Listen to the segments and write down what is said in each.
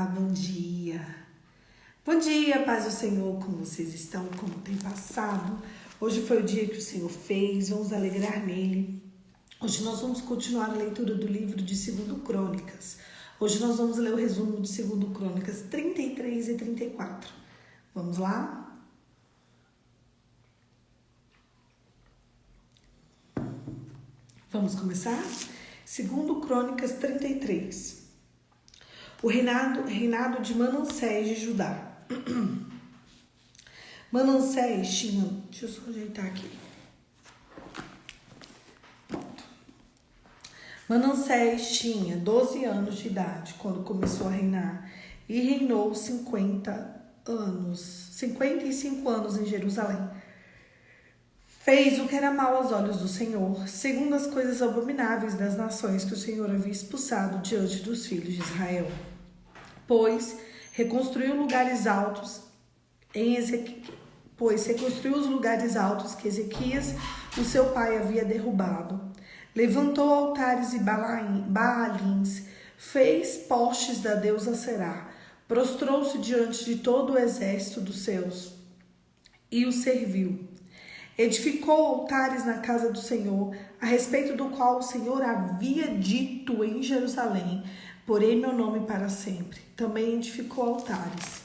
bom dia. Bom dia, paz do Senhor, como vocês estão, como tem passado. Hoje foi o dia que o Senhor fez, vamos alegrar nele. Hoje nós vamos continuar a leitura do livro de 2 Crônicas. Hoje nós vamos ler o resumo de 2 Crônicas 33 e 34. Vamos lá? Vamos começar? 2 Crônicas 33. O reinado de Manassés de Judá. Manassés tinha... Deixa eu só ajeitar aqui. Pronto. Manassés tinha 12 anos de idade quando começou a reinar e reinou 55 anos em Jerusalém. Fez o que era mal aos olhos do Senhor, segundo as coisas abomináveis das nações que o Senhor havia expulsado diante dos filhos de Israel. Pois reconstruiu os lugares altos que Ezequias, o seu pai, havia derrubado. Levantou altares e baalins, fez postes da deusa Será, prostrou-se diante de todo o exército dos seus e o serviu. Edificou altares na casa do Senhor, a respeito do qual o Senhor havia dito em Jerusalém: porei meu nome para sempre. Também edificou altares.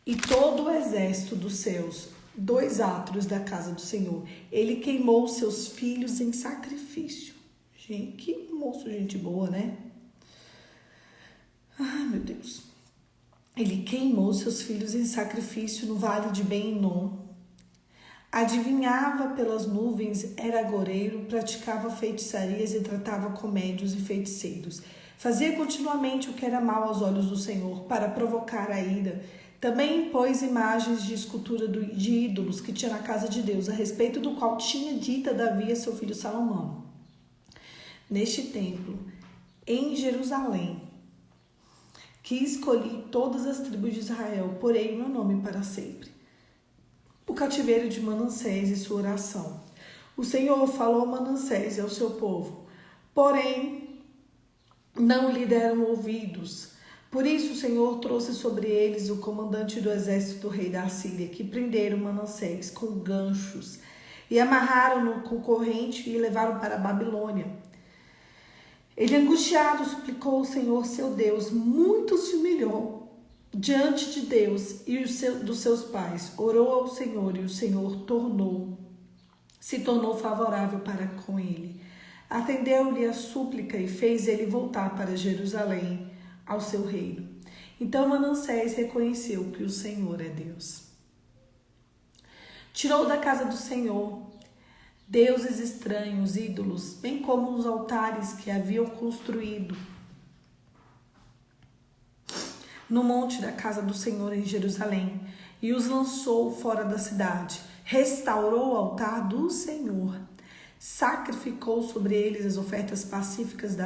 E todo o exército dos seus, 2 átrios da casa do Senhor, ele queimou seus filhos em sacrifício. Gente, que moço, gente boa, né? Ai, meu Deus. Ele queimou seus filhos em sacrifício no vale de Ben-Hinom. Adivinhava pelas nuvens, era agoreiro, praticava feitiçarias e tratava com médios e feiticeiros. Fazia continuamente o que era mal aos olhos do Senhor, para provocar a ira. Também impôs imagens de escultura de ídolos que tinha na casa de Deus, a respeito do qual tinha dita Davi a seu filho Salomão. Neste templo, em Jerusalém, que escolhi todas as tribos de Israel, porei meu nome para sempre. O cativeiro de Manassés e sua oração. O Senhor falou a Manassés e ao seu povo, porém não lhe deram ouvidos. Por isso o Senhor trouxe sobre eles o comandante do exército do rei da Assíria, que prenderam Manassés com ganchos e amarraram-no com corrente e levaram para a Babilônia. Ele, angustiado, suplicou ao Senhor seu Deus, muito se humilhou diante de Deus e dos seus pais, orou ao Senhor e o Senhor se tornou favorável para com ele. Atendeu-lhe a súplica e fez ele voltar para Jerusalém, ao seu reino. Então Manassés reconheceu que o Senhor é Deus. Tirou da casa do Senhor deuses estranhos, ídolos, bem como os altares que haviam construído no monte da casa do Senhor em Jerusalém, e os lançou fora da cidade. Restaurou o altar do Senhor, sacrificou sobre eles as ofertas pacíficas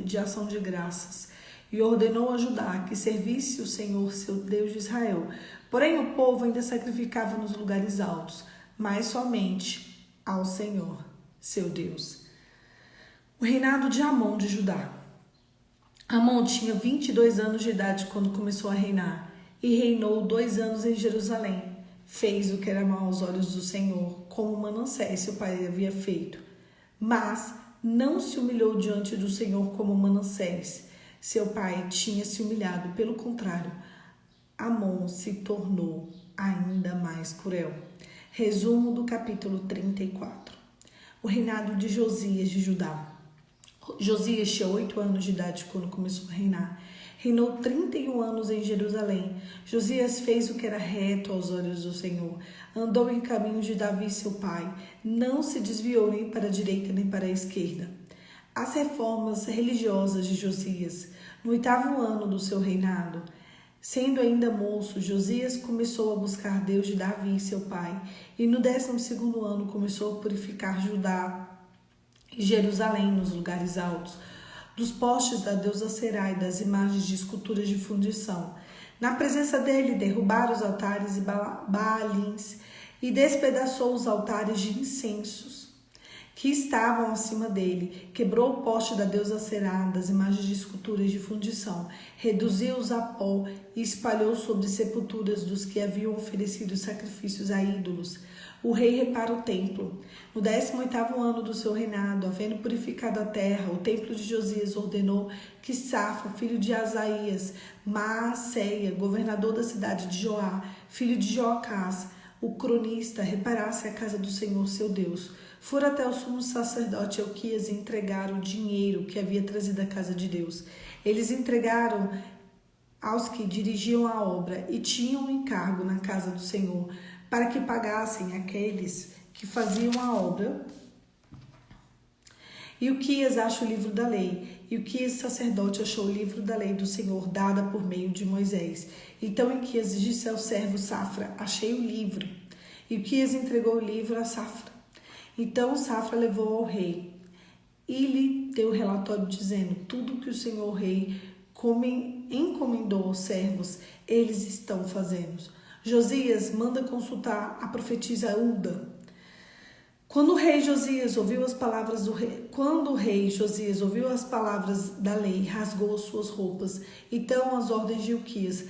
de ação de graças, e ordenou a Judá que servisse o Senhor, seu Deus de Israel. Porém o povo ainda sacrificava nos lugares altos, mas somente ao Senhor, seu Deus. O reinado de Amon de Judá. Amon tinha 22 anos de idade quando começou a reinar, e reinou 2 anos em Jerusalém. Fez o que era mal aos olhos do Senhor, como Manassés, seu pai, havia feito. Mas não se humilhou diante do Senhor como Manassés, seu pai, tinha se humilhado. Pelo contrário, Amon se tornou ainda mais cruel. Resumo do capítulo 34. O reinado de Josias de Judá. Josias tinha 8 anos de idade quando começou a reinar. Reinou 31 anos em Jerusalém. Josias fez o que era reto aos olhos do Senhor. Andou em caminhos de Davi, seu pai. Não se desviou nem para a direita nem para a esquerda. As reformas religiosas de Josias. No 8º ano do seu reinado, sendo ainda moço, Josias começou a buscar Deus de Davi, seu pai. E no 12º ano começou a purificar Judá e Jerusalém nos lugares altos, dos postes da deusa Será e das imagens de esculturas de fundição. Na presença dele, derrubaram os altares e baalins e despedaçou os altares de incensos que estavam acima dele, quebrou o poste da deusa Será, das imagens de esculturas de fundição, reduziu-os a pó e espalhou sobre sepulturas dos que haviam oferecido sacrifícios a ídolos. O rei repara o templo. No 18º ano do seu reinado, havendo purificado a terra, o templo de Josias ordenou que Safra, filho de Asaías, Maaseia, governador da cidade de Joá, filho de Joacás, o cronista, reparasse a casa do Senhor seu Deus. Foram até o sumo sacerdote Elquias e entregaram o dinheiro que havia trazido à casa de Deus. Eles entregaram aos que dirigiam a obra e tinham um encargo na casa do Senhor, para que pagassem aqueles que faziam a obra. E Ilquias acha o livro da lei. E Ilquias, sacerdote, achou o livro da lei do Senhor, dada por meio de Moisés. Então Ilquias disse ao servo Safra: achei o livro. E Ilquias entregou o livro a Safra. Então Safra levou ao rei e lhe deu relatório dizendo: tudo que o Senhor rei encomendou aos servos, eles estão fazendo. Josias manda consultar a profetisa Hulda. Quando o rei Josias ouviu as palavras da lei, rasgou as suas roupas. Então as ordens de Ilquias,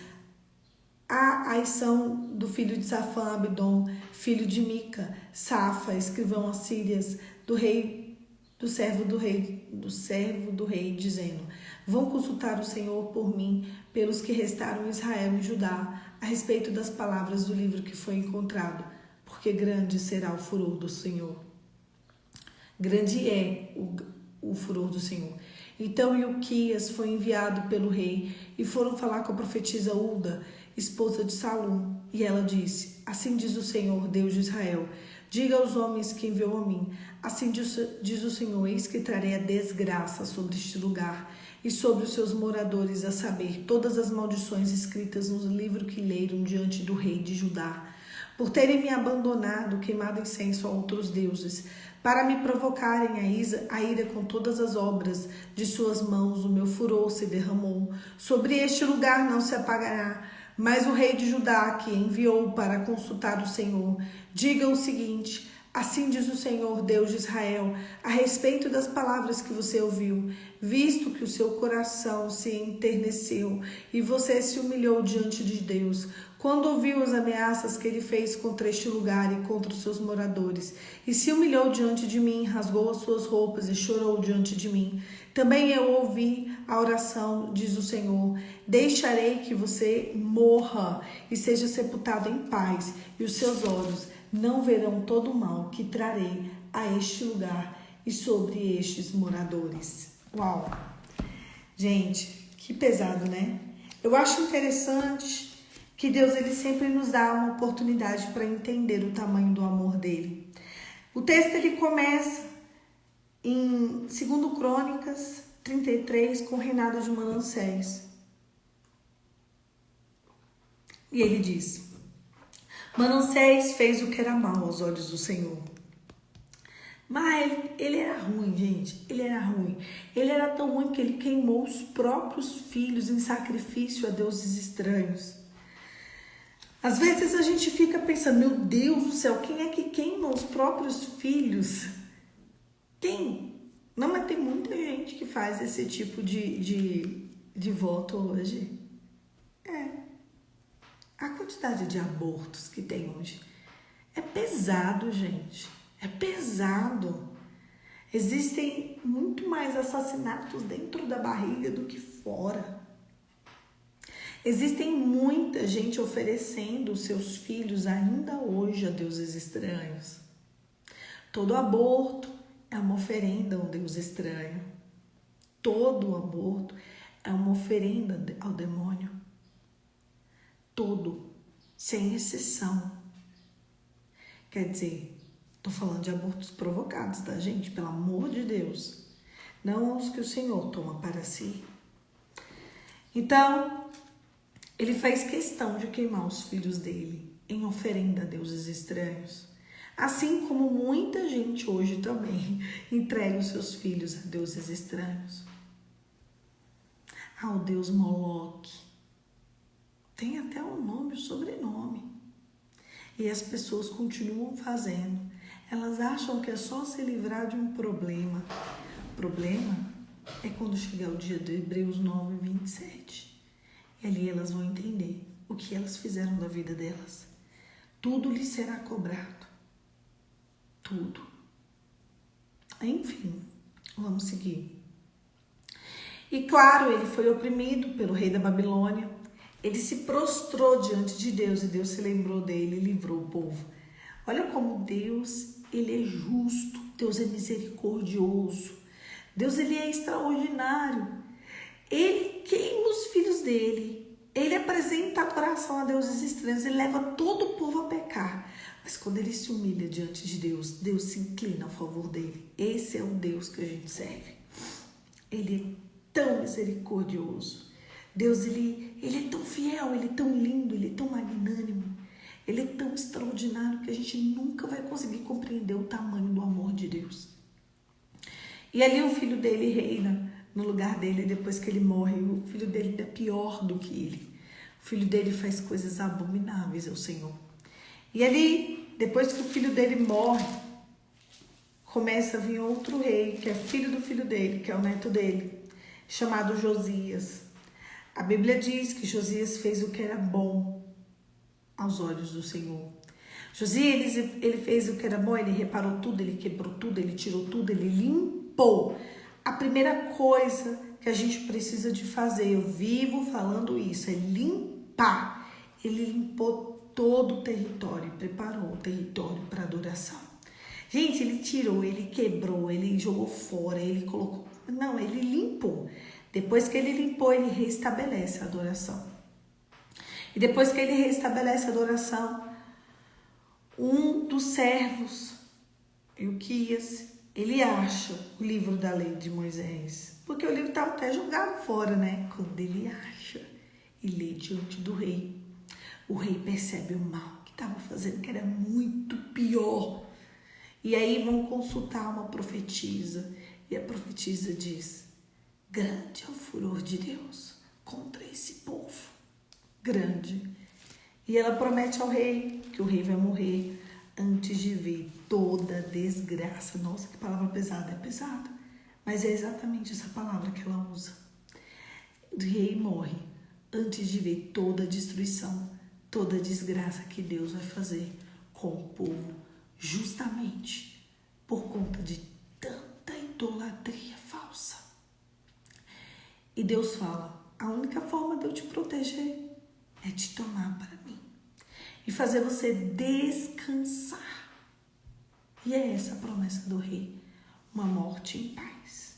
a aição do filho de Safã, Abdom, filho de Mica, Safa, escrivão assírias, do servo do rei, dizendo: vão consultar o Senhor por mim, pelos que restaram Israel e Judá, a respeito das palavras do livro que foi encontrado, porque grande será o furor do Senhor. Grande é o furor do Senhor. Então Ilquias foi enviado pelo rei e foram falar com a profetisa Hulda, esposa de Salum, e ela disse: assim diz o Senhor, Deus de Israel, diga aos homens que enviou a mim, assim diz o Senhor, eis que trarei a desgraça sobre este lugar e sobre os seus moradores, a saber, todas as maldições escritas no livro que leram diante do rei de Judá, por terem me abandonado, queimado incenso a outros deuses, para me provocarem a ira com todas as obras de suas mãos, o meu furor se derramou. Sobre este lugar não se apagará. Mas o rei de Judá, que enviou para consultar o Senhor, diga o seguinte: assim diz o Senhor, Deus de Israel, a respeito das palavras que você ouviu, visto que o seu coração se enterneceu e você se humilhou diante de Deus, quando ouviu as ameaças que ele fez contra este lugar e contra os seus moradores, e se humilhou diante de mim, rasgou as suas roupas e chorou diante de mim. Também eu ouvi a oração, diz o Senhor, deixarei que você morra e seja sepultado em paz, e os seus olhos não verão todo o mal que trarei a este lugar e sobre estes moradores. Uau! Gente, que pesado, né? Eu acho interessante que Deus ele sempre nos dá uma oportunidade para entender o tamanho do amor dele. O texto ele começa em 2 Crônicas 33 com o reinado de Manassés. E ele diz: Manassés fez o que era mal aos olhos do Senhor. Mas ele era ruim, gente. Ele era ruim. Ele era tão ruim que ele queimou os próprios filhos em sacrifício a deuses estranhos. Às vezes a gente fica pensando: meu Deus do céu, quem é que queima os próprios filhos? Quem? Não, mas tem muita gente que faz esse tipo de voto hoje. A quantidade de abortos que tem hoje é pesado, gente. É pesado. Existem muito mais assassinatos dentro da barriga do que fora. Existem muita gente oferecendo os seus filhos ainda hoje a deuses estranhos. Todo aborto é uma oferenda a um deus estranho. Todo aborto é uma oferenda ao demônio. Todo, sem exceção. Quer dizer, tô falando de abortos provocados, tá, gente? Pelo amor de Deus. Não os que o Senhor toma para si. Então, ele faz questão de queimar os filhos dele em oferenda a deuses estranhos. Assim como muita gente hoje também entrega os seus filhos a deuses estranhos. Ao deus Moloque. Tem até um nome e um sobrenome. E as pessoas continuam fazendo. Elas acham que é só se livrar de um problema. O problema é quando chegar o dia de Hebreus 9, 27. E ali elas vão entender o que elas fizeram da vida delas. Tudo lhes será cobrado. Tudo. Enfim, vamos seguir. E claro, ele foi oprimido pelo rei da Babilônia. Ele se prostrou diante de Deus e Deus se lembrou dele e livrou o povo. Olha como Deus, ele é justo, Deus é misericordioso, Deus, ele é extraordinário. Ele queima os filhos dele, ele apresenta adoração a deuses estranhos, ele leva todo o povo a pecar. Mas quando ele se humilha diante de Deus, Deus se inclina a favor dele. Esse é o Deus que a gente serve. Ele é tão misericordioso. Deus, ele é tão fiel, ele é tão lindo, ele é tão magnânimo. Ele é tão extraordinário que a gente nunca vai conseguir compreender o tamanho do amor de Deus. E ali o filho dele reina no lugar dele depois que ele morre. O filho dele é pior do que ele. O filho dele faz coisas abomináveis ao Senhor. E ali, depois que o filho dele morre, começa a vir outro rei, que é filho do filho dele, que é o neto dele, chamado Josias. A Bíblia diz que Josias fez o que era bom aos olhos do Senhor. Josias, ele fez o que era bom, ele reparou tudo, ele quebrou tudo, ele tirou tudo, ele limpou. A primeira coisa que a gente precisa de fazer, eu vivo falando isso, é limpar. Ele limpou todo o território, preparou o território para adoração. Gente, ele tirou, ele quebrou, ele jogou fora, ele colocou... Não, ele limpou. Depois que ele limpou, ele restabelece a adoração. E depois que ele restabelece a adoração, um dos servos, Ilquias, ele acha o livro da lei de Moisés. Porque o livro estava até jogado fora, né? Quando ele acha e lê diante do rei, o rei percebe o mal que estava fazendo, que era muito pior. E aí vão consultar uma profetisa. E a profetisa diz: grande é o furor de Deus contra esse povo. Grande. E ela promete ao rei que o rei vai morrer antes de ver toda a desgraça. Nossa, que palavra pesada. É pesada. Mas é exatamente essa palavra que ela usa. O rei morre antes de ver toda a destruição, toda a desgraça que Deus vai fazer com o povo, justamente por conta de tanta idolatria falsa. E Deus fala: a única forma de eu te proteger é te tomar para mim e fazer você descansar. E é essa a promessa do rei, uma morte em paz.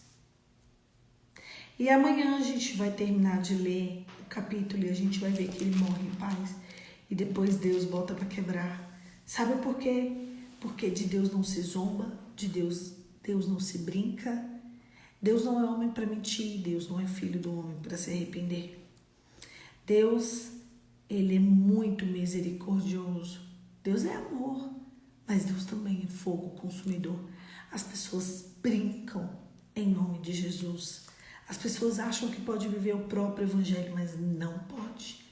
E amanhã a gente vai terminar de ler o capítulo e a gente vai ver que ele morre em paz e depois Deus bota para quebrar. Sabe por quê? Porque de Deus não se zomba, de Deus não se brinca. Deus não é homem para mentir, Deus não é filho do homem para se arrepender. Deus, ele é muito misericordioso. Deus é amor, mas Deus também é fogo consumidor. As pessoas brincam em nome de Jesus. As pessoas acham que pode viver o próprio evangelho, mas não pode.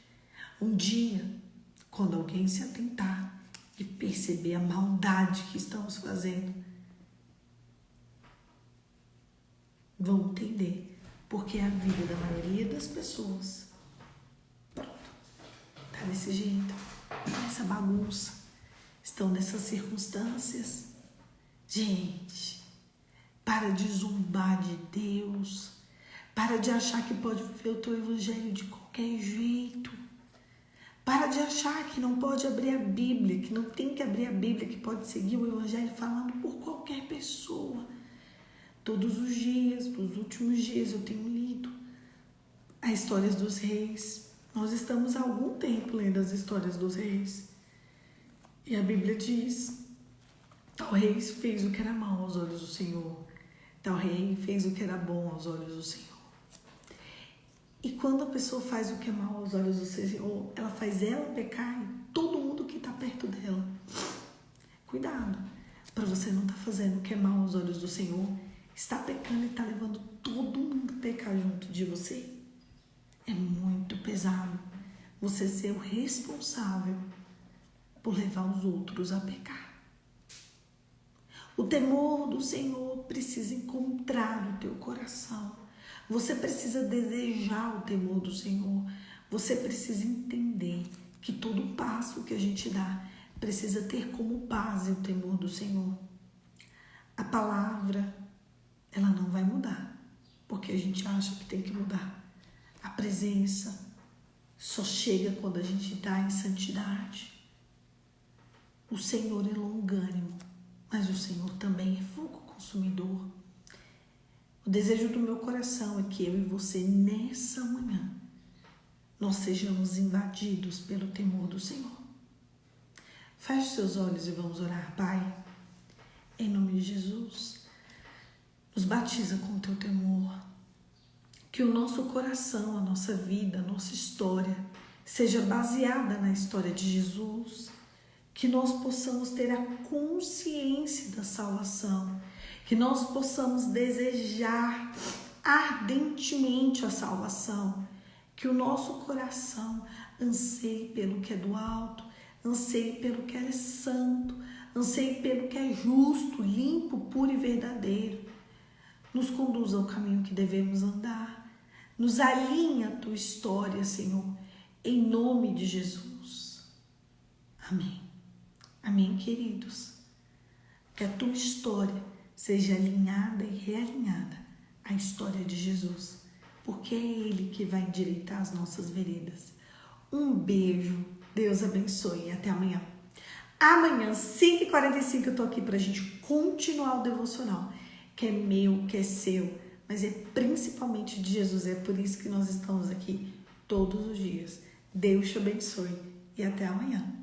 Um dia, quando alguém se atentar e perceber a maldade que estamos fazendo, vão entender porque a vida da maioria das pessoas, pronto, tá desse jeito, essa bagunça, estão nessas circunstâncias. Gente, para de zombar de Deus, para de achar que pode viver o teu evangelho de qualquer jeito, para de achar que não pode abrir a Bíblia, que não tem que abrir a Bíblia, que pode seguir o evangelho falando por qualquer pessoa. Todos os dias, nos últimos dias, eu tenho lido as histórias dos reis. Nós estamos há algum tempo lendo as histórias dos reis. E a Bíblia diz: tal rei fez o que era mal aos olhos do Senhor. Tal rei fez o que era bom aos olhos do Senhor. E quando a pessoa faz o que é mal aos olhos do Senhor, ela faz ela pecar e todo mundo que está perto dela. Cuidado, para você não estar fazendo o que é mal aos olhos do Senhor, está pecando e está levando todo mundo a pecar junto de você. É muito pesado você ser o responsável por levar os outros a pecar. O temor do Senhor precisa encontrar o teu coração. Você precisa desejar o temor do Senhor. Você precisa entender que todo passo que a gente dá precisa ter como base o temor do Senhor. A palavra, ela não vai mudar, porque a gente acha que tem que mudar. A presença só chega quando a gente está em santidade. O Senhor é longânimo, mas o Senhor também é fogo consumidor. O desejo do meu coração é que eu e você, nessa manhã, nós sejamos invadidos pelo temor do Senhor. Feche seus olhos e vamos orar. Pai, em nome de Jesus, nos batiza com o teu temor. Que o nosso coração, a nossa vida, a nossa história seja baseada na história de Jesus. Que nós possamos ter a consciência da salvação. Que nós possamos desejar ardentemente a salvação. Que o nosso coração anseie pelo que é do alto, anseie pelo que é santo, anseie pelo que é justo, limpo, puro e verdadeiro. Nos conduza ao caminho que devemos andar. Nos alinha a tua história, Senhor, em nome de Jesus. Amém. Amém, queridos. Que a tua história seja alinhada e realinhada à história de Jesus, porque é Ele que vai endireitar as nossas veredas. Um beijo, Deus abençoe e até amanhã. Amanhã, 5h45, eu tô aqui pra gente continuar o devocional, que é meu, que é seu, mas é principalmente de Jesus. É por isso que nós estamos aqui todos os dias. Deus te abençoe e até amanhã.